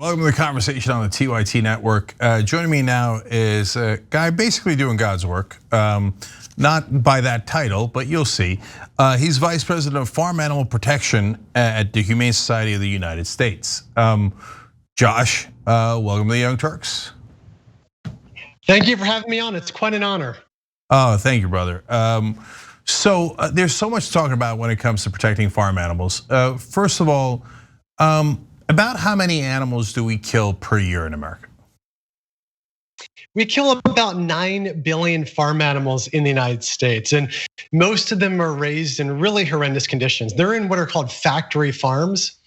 Welcome to the conversation on the TYT network. Joining me now is a guy basically doing God's work. Not by that title, but you'll see. He's Vice President of Farm Animal Protection at the Humane Society of the United States. Josh, welcome to the Young Turks. Thank you for having me on. It's quite an honor. Oh, thank you, brother. So there's so much to talk about when it comes to protecting farm animals. First of all, about how many animals do we kill per year in America? We kill about 9 billion farm animals in the United States, and most of them are raised in really horrendous conditions. They're in what are called factory farms.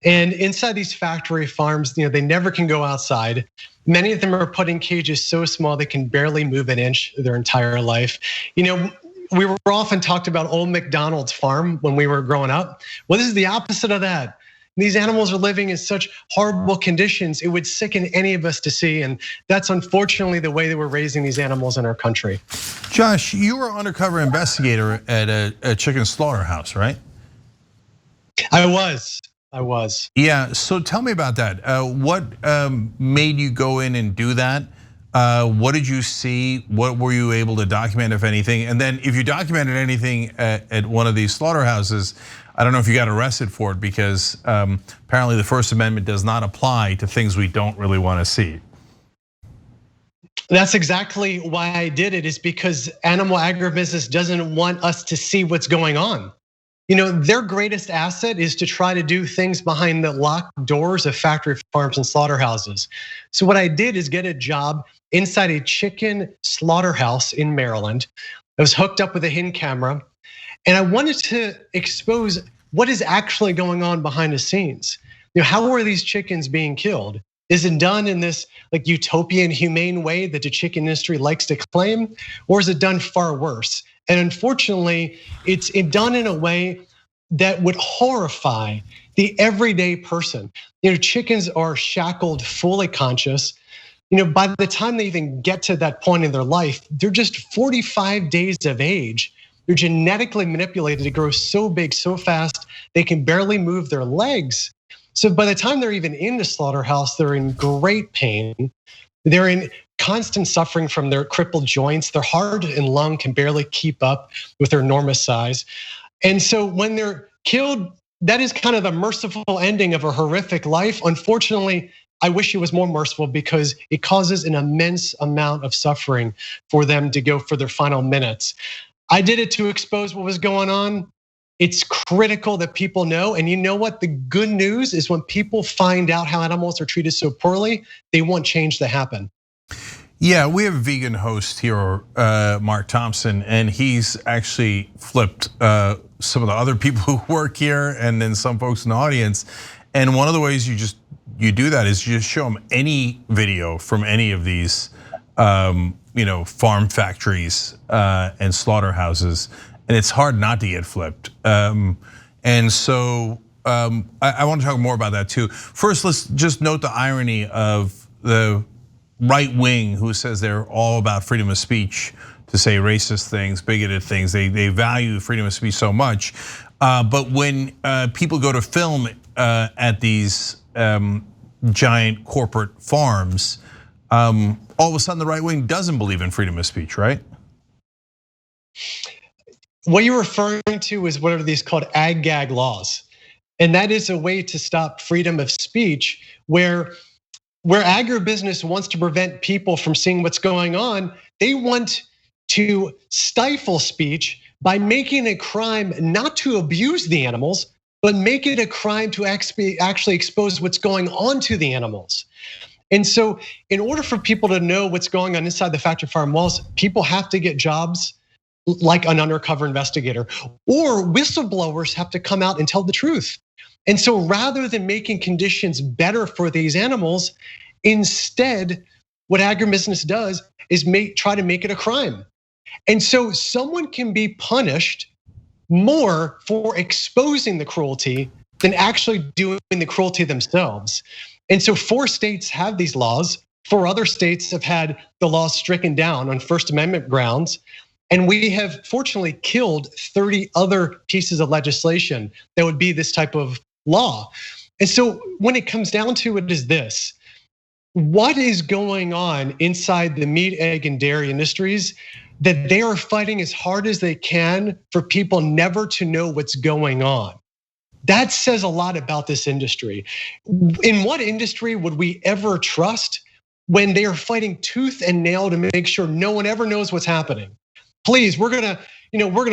And inside these factory farms, they never can go outside. Many of them are put in cages so small they can barely move an inch their entire life. We were often talked about old McDonald's farm when we were growing up. Well, this is the opposite of that. These animals are living in such horrible conditions, it would sicken any of us to see, and that's unfortunately the way that we're raising these animals in our country. Josh, you were undercover investigator at a chicken slaughterhouse, right? I was. Yeah, so tell me about that. What made you go in and do that? What did you see? What were you able to document, if anything? And then if you documented anything at one of these slaughterhouses, I don't know if you got arrested for it because apparently the First Amendment does not apply to things we don't really want to see. That's exactly why I did it, is because animal agribusiness doesn't want us to see what's going on. Their greatest asset is to try to do things behind the locked doors of factory farms and slaughterhouses. So what I did is get a job inside a chicken slaughterhouse in Maryland. I was hooked up with a hidden camera, and I wanted to expose what is actually going on behind the scenes. How are these chickens being killed? Is it done in this utopian, humane way that the chicken industry likes to claim, or is it done far worse? And unfortunately, it's done in a way that would horrify the everyday person. Chickens are shackled, fully conscious. By the time they even get to that point in their life, they're just 45 days of age. They're genetically manipulated to grow so big, so fast, they can barely move their legs. So by the time they're even in the slaughterhouse, they're in great pain. They're in constant suffering from their crippled joints. Their heart and lung can barely keep up with their enormous size. And so when they're killed, that is kind of the merciful ending of a horrific life. Unfortunately, I wish it was more merciful because it causes an immense amount of suffering for them to go for their final minutes. I did it to expose what was going on. It's critical that people know, and you know what? The good news is when people find out how animals are treated so poorly, they want change to happen. Yeah, we have a vegan host here, Mark Thompson, and he's actually flipped some of the other people who work here and then some folks in the audience. And one of the ways you do that is you just show them any video from any of these farm factories and slaughterhouses, and it's hard not to get flipped. And so I want to talk more about that too. First, let's just note the irony of the right wing who says they're all about freedom of speech to say racist things, bigoted things. They value freedom of speech so much, but when people go to film at these giant corporate farms, all of a sudden the right wing doesn't believe in freedom of speech, right? What you're referring to is what are these called Ag-gag laws. And that is a way to stop freedom of speech where agribusiness wants to prevent people from seeing what's going on. They want to stifle speech by making a crime not to abuse the animals, but make it a crime to actually expose what's going on to the animals. And so in order for people to know what's going on inside the factory farm walls, people have to get jobs like an undercover investigator, or whistleblowers have to come out and tell the truth. And so rather than making conditions better for these animals, instead, what agribusiness does is try to make it a crime. And so someone can be punished more for exposing the cruelty than actually doing the cruelty themselves. And so 4 states have these laws. 4 other states have had the laws stricken down on First Amendment grounds. And we have fortunately killed 30 other pieces of legislation that would be this type of law. And so when it comes down to it is this: what is going on inside the meat, egg, and dairy industries that they are fighting as hard as they can for people never to know what's going on? That says a lot about this industry. In what industry would we ever trust when they are fighting tooth and nail to make sure no one ever knows what's happening? Please, we're gonna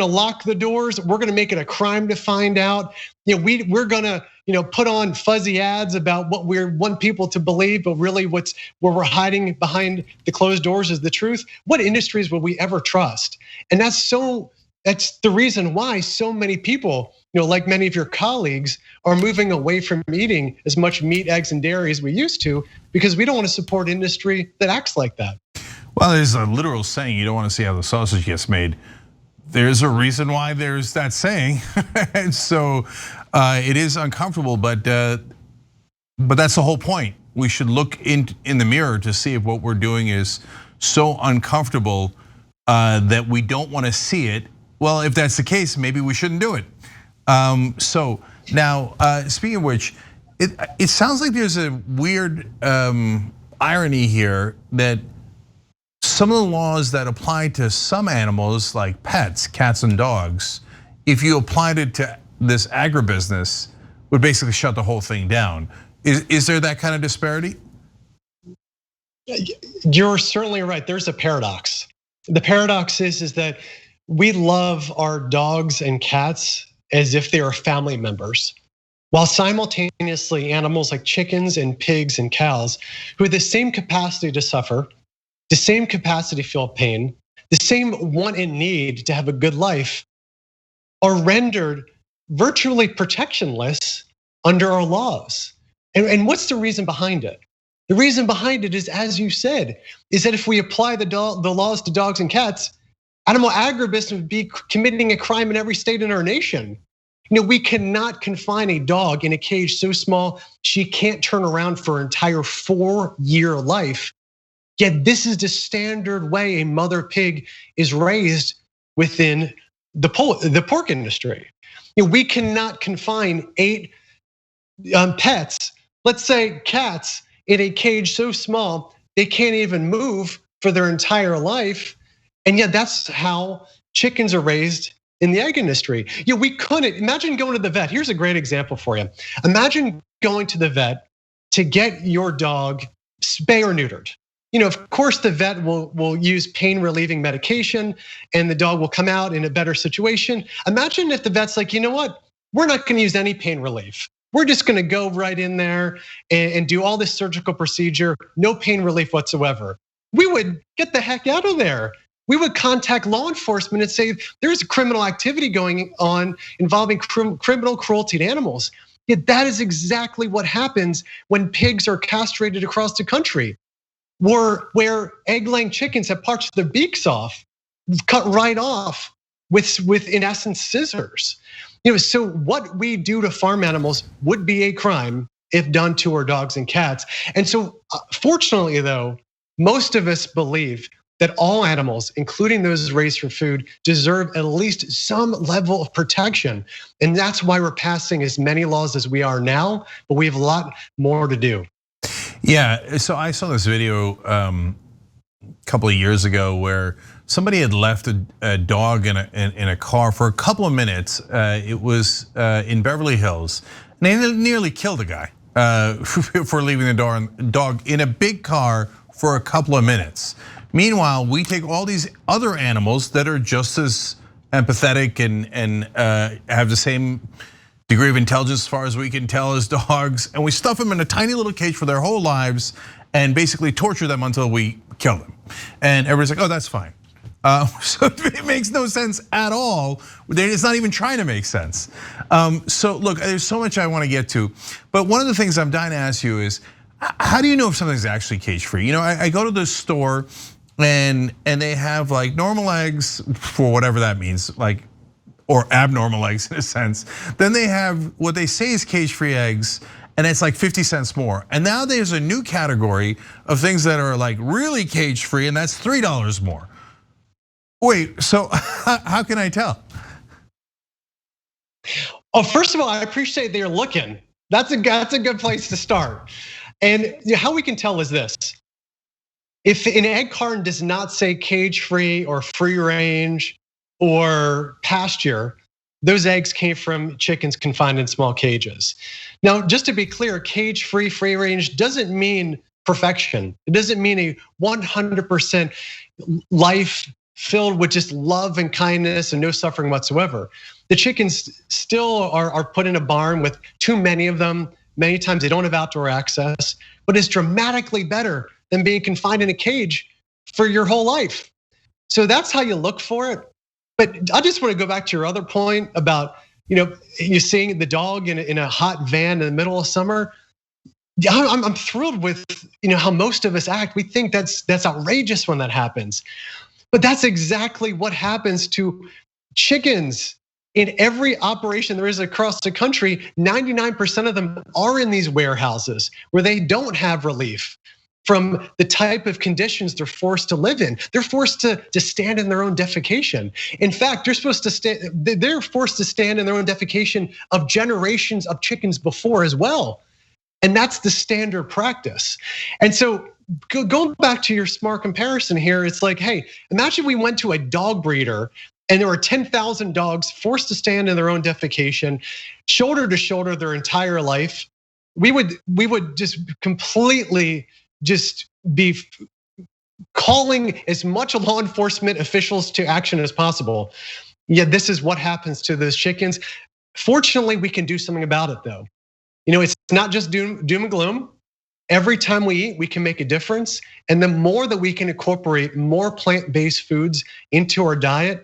lock the doors. We're gonna make it a crime to find out. We're gonna put on fuzzy ads about what we want people to believe, but really what we're hiding behind the closed doors is the truth. What industries will we ever trust? And that's the reason why so many people, like many of your colleagues, are moving away from eating as much meat, eggs, and dairy as we used to, because we don't want to support industry that acts like that. Well, there's a literal saying, you don't want to see how the sausage gets made. There's a reason why there's that saying. And so it is uncomfortable, but that's the whole point. We should look in the mirror to see if what we're doing is so uncomfortable that we don't want to see it. Well, if that's the case, maybe we shouldn't do it. So now, speaking of which, it sounds like there's a weird irony here that some of the laws that apply to some animals, like pets, cats and dogs, if you applied it to this agribusiness, would basically shut the whole thing down. Is there that kind of disparity? You're certainly right. There's a paradox. The paradox is that we love our dogs and cats as if they are family members, while simultaneously animals like chickens and pigs and cows, who have the same capacity to suffer, the same capacity to feel pain, the same want and need to have a good life, are rendered virtually protectionless under our laws. And what's the reason behind it? The reason behind it is, as you said, is that if we apply the laws to dogs and cats, animal agribusiness would be committing a crime in every state in our nation. We cannot confine a dog in a cage so small she can't turn around for an entire 4-year life. Yet this is the standard way a mother pig is raised within the pork industry. We cannot confine 8 pets, let's say cats, in a cage so small they can't even move for their entire life. And yet that's how chickens are raised in the egg industry. We couldn't imagine going to the vet. Here's a great example for you. Imagine going to the vet to get your dog spay or neutered. Of course, the vet will use pain relieving medication and the dog will come out in a better situation. Imagine if the vet's like, you know what? We're not gonna use any pain relief. We're just gonna go right in there and do all this surgical procedure, no pain relief whatsoever. We would get the heck out of there. We would contact law enforcement and say there's criminal activity going on involving criminal cruelty to animals. Yet that is exactly what happens when pigs are castrated across the country, where egg-laying chickens have parts of their beaks off, cut right off with in essence scissors. So what we do to farm animals would be a crime if done to our dogs and cats. And so fortunately though, most of us believe that all animals, including those raised for food, deserve at least some level of protection. And that's why we're passing as many laws as we are now, but we have a lot more to do. Yeah, so I saw this video a couple of years ago where somebody had left a dog in a car for a couple of minutes. It was in Beverly Hills, and they nearly killed a guy for leaving the dog in a big car for a couple of minutes. Meanwhile, we take all these other animals that are just as empathetic and have the same degree of intelligence as far as we can tell as dogs, and we stuff them in a tiny little cage for their whole lives and basically torture them until we kill them. And everybody's like, oh, that's fine. So it makes no sense at all. It's not even trying to make sense. So look, there's so much I want to get to, but one of the things I'm dying to ask you is, how do you know if something's actually cage free? I go to the store and they have like normal eggs, for whatever that means, like, or abnormal eggs in a sense. Then they have what they say is cage free eggs, and it's like 50 cents more. And now there's a new category of things that are like really cage free, and that's $3 more. Wait, so how can I tell? Oh, first of all, I appreciate they're looking. That's a good place to start. And how we can tell is this. If an egg carton does not say cage free or free range or pasture, those eggs came from chickens confined in small cages. Now, just to be clear, cage free, free range doesn't mean perfection. It doesn't mean a 100% life filled with just love and kindness and no suffering whatsoever. The chickens still are put in a barn with too many of them. Many times they don't have outdoor access, but it's dramatically better than being confined in a cage for your whole life. So that's how you look for it. But I just want to go back to your other point about, you seeing the dog in a hot van in the middle of summer. I'm thrilled with how most of us act. We think that's outrageous when that happens. But that's exactly what happens to chickens in every operation there is across the country. 99% of them are in these warehouses where they don't have relief from the type of conditions they're forced to live in. They're forced to stand in their own defecation. In fact, they're forced to stand in their own defecation of generations of chickens before as well. And that's the standard practice. And so going back to your smart comparison here, it's like, hey, imagine we went to a dog breeder and there were 10,000 dogs forced to stand in their own defecation, shoulder to shoulder their entire life. We would just completely be calling as much law enforcement officials to action as possible. Yet this is what happens to those chickens. Fortunately, we can do something about it though. It's not just doom and gloom. Every time we eat, we can make a difference. And the more that we can incorporate more plant-based foods into our diet,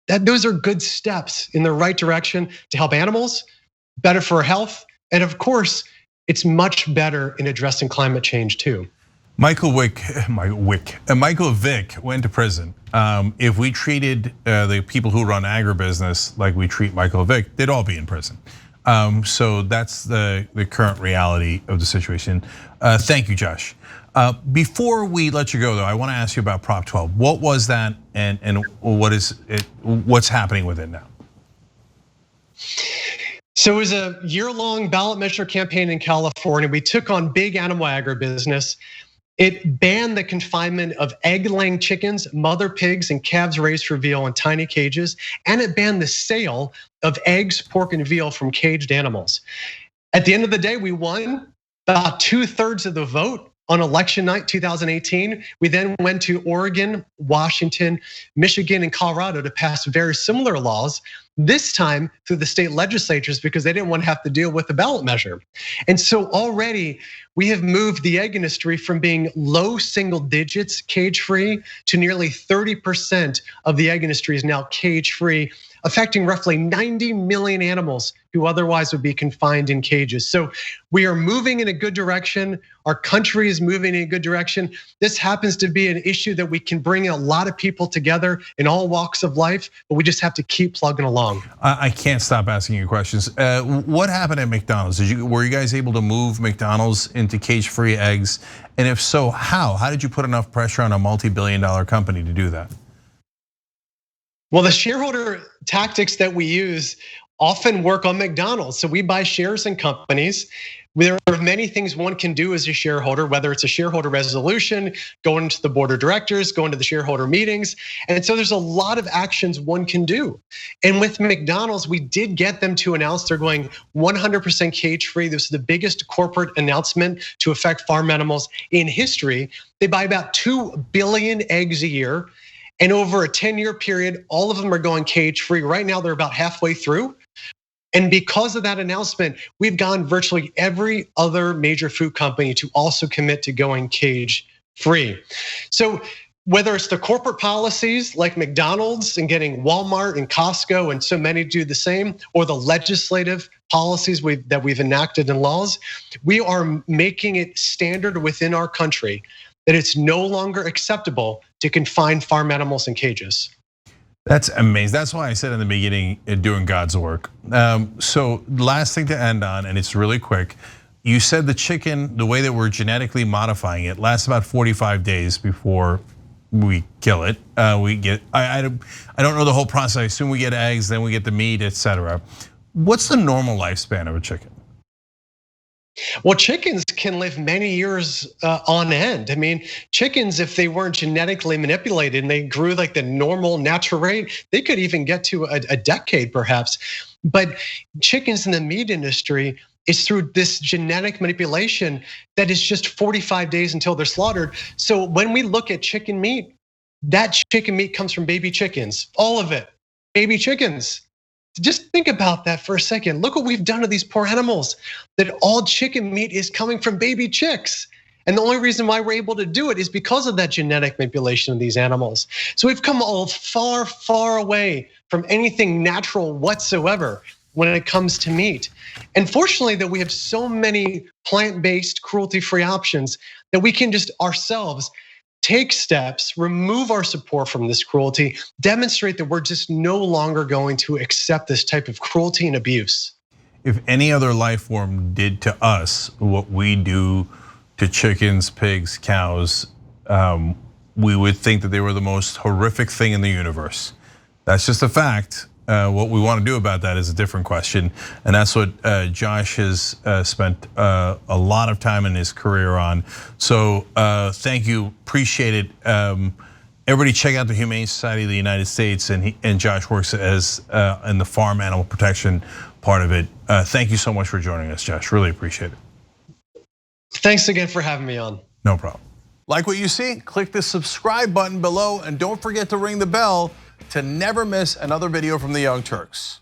those are good steps in the right direction to help animals, better for our health. And of course, it's much better in addressing climate change too. Michael Vick went to prison. If we treated the people who run agribusiness like we treat Michael Vick, they'd all be in prison. So that's the current reality of the situation. Thank you, Josh. Before we let you go though, I want to ask you about Prop 12. What was that and what's happening with it now? So it was a year-long ballot measure campaign in California. We took on big animal agribusiness. It banned the confinement of egg-laying chickens, mother pigs, and calves raised for veal in tiny cages. And it banned the sale of eggs, pork, and veal from caged animals. At the end of the day, we won about 2/3 of the vote on election night 2018. We then went to Oregon, Washington, Michigan, and Colorado to pass very similar laws. This time through the state legislatures because they didn't want to have to deal with the ballot measure. And so already we have moved the egg industry from being low single digits cage free to nearly 30% of the egg industry is now cage free, affecting roughly 90 million animals who otherwise would be confined in cages. So we are moving in a good direction. Our country is moving in a good direction. This happens to be an issue that we can bring a lot of people together in all walks of life, but we just have to keep plugging along. I can't stop asking you questions. What happened at McDonald's? Were you guys able to move McDonald's into cage-free eggs? And if so, how? How did you put enough pressure on a multi-billion-dollar company to do that? Well, the shareholder tactics that we use often work on McDonald's. So we buy shares in companies. There are many things one can do as a shareholder, whether it's a shareholder resolution, going to the board of directors, going to the shareholder meetings. And so there's a lot of actions one can do. And with McDonald's, we did get them to announce they're going 100% cage free. This is the biggest corporate announcement to affect farm animals in history. They buy about 2 billion eggs a year. And over a 10-year period, all of them are going cage free. Right now, they're about halfway through. And because of that announcement, we've gone virtually every other major food company to also commit to going cage free. So whether it's the corporate policies like McDonald's and getting Walmart and Costco and so many do the same, or the legislative policies that we've enacted in laws, we are making it standard within our country that it's no longer acceptable to confine farm animals in cages. That's amazing. That's why I said in the beginning, doing God's work. So last thing to end on, and it's really quick. You said the chicken, the way that we're genetically modifying it, lasts about 45 days before we kill it. I don't know the whole process. I assume we get eggs, then we get the meat, etc. What's the normal lifespan of a chicken? Well, chickens can live many years on end. I mean, chickens, if they weren't genetically manipulated and they grew like the normal natural rate, they could even get to a decade perhaps. But chickens in the meat industry, is through this genetic manipulation that is just 45 days until they're slaughtered. So when we look at chicken meat, that chicken meat comes from baby chickens, all of it, baby chickens. Just think about that for a second. Look what we've done to these poor animals, that all chicken meat is coming from baby chicks. And the only reason why we're able to do it is because of that genetic manipulation of these animals. So we've come all far, far away from anything natural whatsoever when it comes to meat. And fortunately that we have so many plant-based cruelty-free options that we can just ourselves take steps, remove our support from this cruelty, demonstrate that we're just no longer going to accept this type of cruelty and abuse. If any other life form did to us what we do to chickens, pigs, cows, we would think that they were the most horrific thing in the universe. That's just a fact. What we want to do about that is a different question, and that's what Josh has spent a lot of time in his career on. So thank you, appreciate it. Everybody check out the Humane Society of the United States, and Josh works as in the farm animal protection part of it. Thank you so much for joining us, Josh, really appreciate it. Thanks again for having me on. No problem. Like what you see? Click the subscribe button below, and don't forget to ring the bell to never miss another video from the Young Turks.